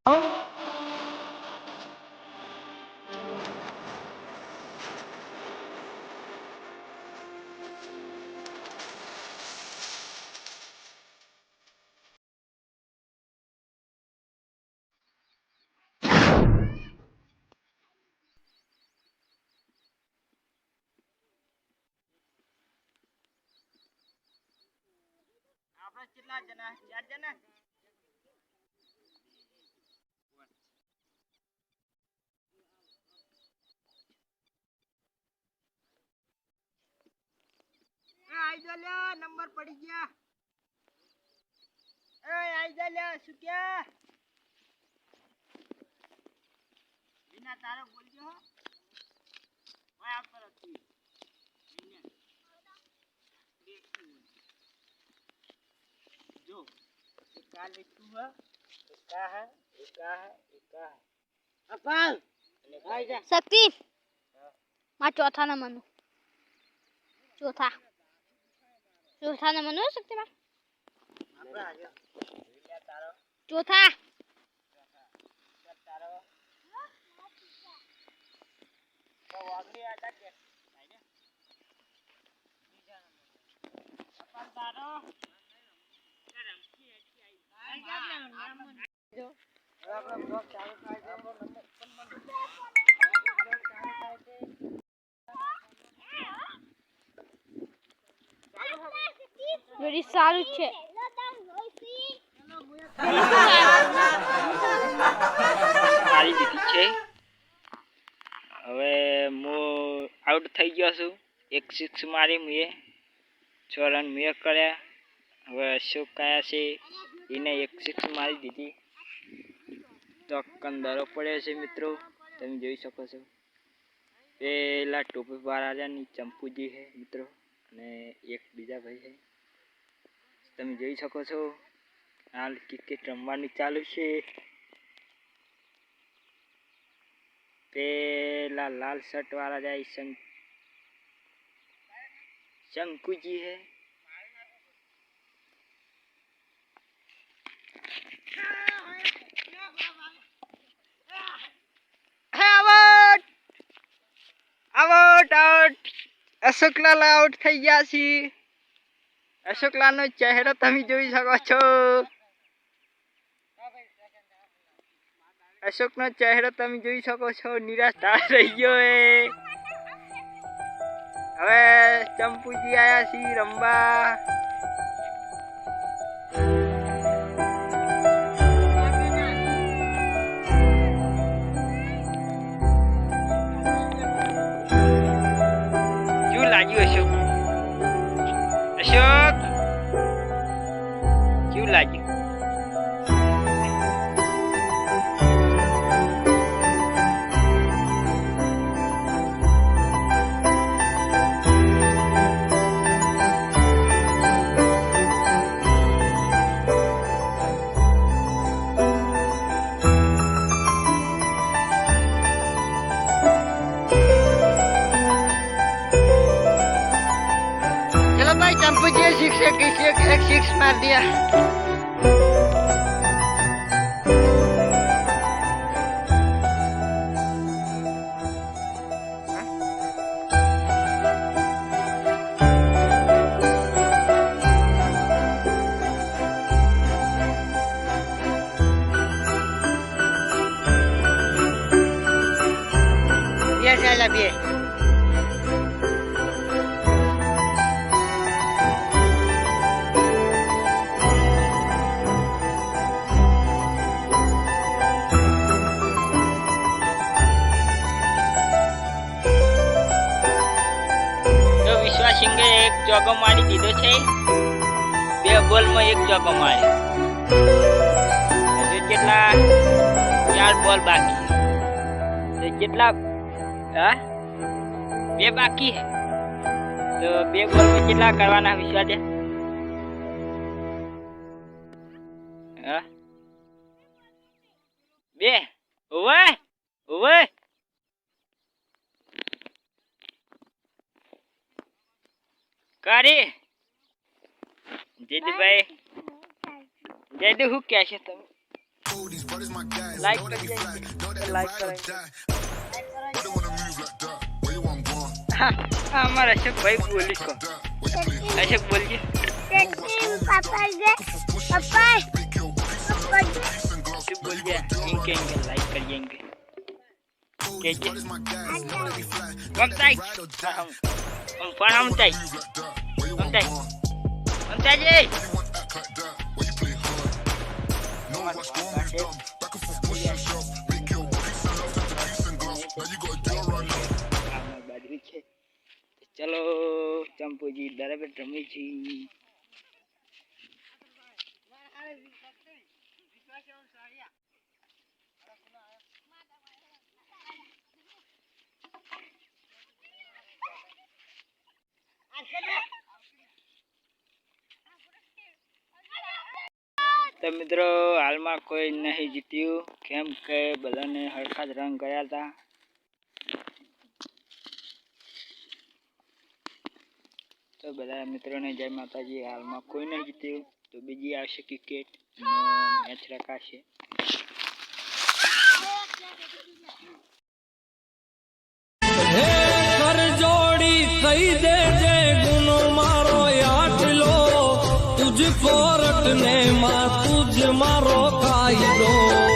આપણે કેટલા જણા? 4 જણા. આઈ જા લે, નંબર પડી ગયા. આઈ જા લે, શું કે? વિના તારો બોલજો હો. ઓય આપ પર હતી. जो काल लिखू है का है अपन आई जा शक्ति मां चौथा न मनु चौथा न मनु शक्ति मां आपरा आ जा लिया तारो चौथा तारो तो वागड़ी आटा के आई जा अपन तारो मेरी सारू छे મારી દીધી છે. હવે હું આઉટ થઈ ગયો છું. એક 6 મારી મુએ 6 રન મુએ કર્યા. હવે અશોક કયા છે એને એક 6 મારી દીધી. તો કંદરો પડ્યો છે મિત્રો, તમે જોઈ શકો છો. પેલા ટોપી વાળાની ચંપુજી છે મિત્રો, અને એક બીજા ભાઈ છે, તમે જોઈ શકો છો. હાલ ક્રિકેટ રમવાનું ચાલુ છે. પેલા લાલ શર્ટ वाला જાય शंकुजी है. आउट अशोकलाल आउट થઈ ગયા છે. અશોકલાલનો ચહેરો તમે જોઈ શકો છો. અશોકનો ચહેરો તમે જોઈ શકો છો. નિરાશ થઈ ગયો એ. હવે ચંપુજી આયા છે રંબા. કેવું લાગ્યું અશોક? અશોક કેવું લાગ્યું? चंपू जी 6 मार दिया. ये चला भी સિંગે એક ચોગ્ગો મારી દીધો છે. 2 બોલમાં 1 ચોગ્ગો માર્યો. હજુ કેટલા 4 બોલ બાકી છે. કેટલા 2 બાકી છે. તો 2 બોલમાં કેટલા કરવાના વિશ્વાસ? 2 ઓવે કરી જયદુભાઈ. જયદુ શું કહે છે તમે? લાઈક કરી લાઈક કરાય હા અમારા અશોક ભાઈ બોલી કો અશોક બોલીએ बोल गया इनके लाइक करिएंगे कैसे हम जी चलो चंपू जी बराबर रमी छी तो मित्रों हाल में कोई नहीं जीत्यु केम के बधाने हरखा ज रंग गया था तो बधा मित्रों ने जय माताजी हाल में कोई नहीं जीत्यु तो बीजी आवशे क्रिकेट मैच रखाशे जोड़ी कही दे जे गुनो मारो याद लो तुझ कोरट ने माँ तुझ मारो कायदो